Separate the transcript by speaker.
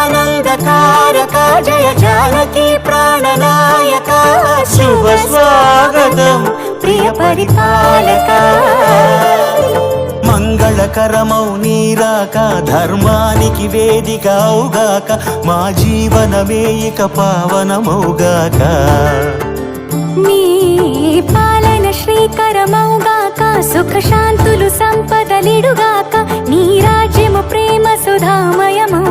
Speaker 1: జగదానందకారక జయ జానకి ప్రాణనాయక శుభ స్వాగతం ప్రియ పరిపాలక మంగళకరమౌ నీరాక ధర్మానికి వేదిక అవుగాక మా జీవనమే ఇక పావనమౌగాక
Speaker 2: నీ పాలన శ్రీకరమౌగాక సుఖ శాంతులు సంపదలిడుగాక నీ రాజ్యము ప్రేమ సుధామయమౌ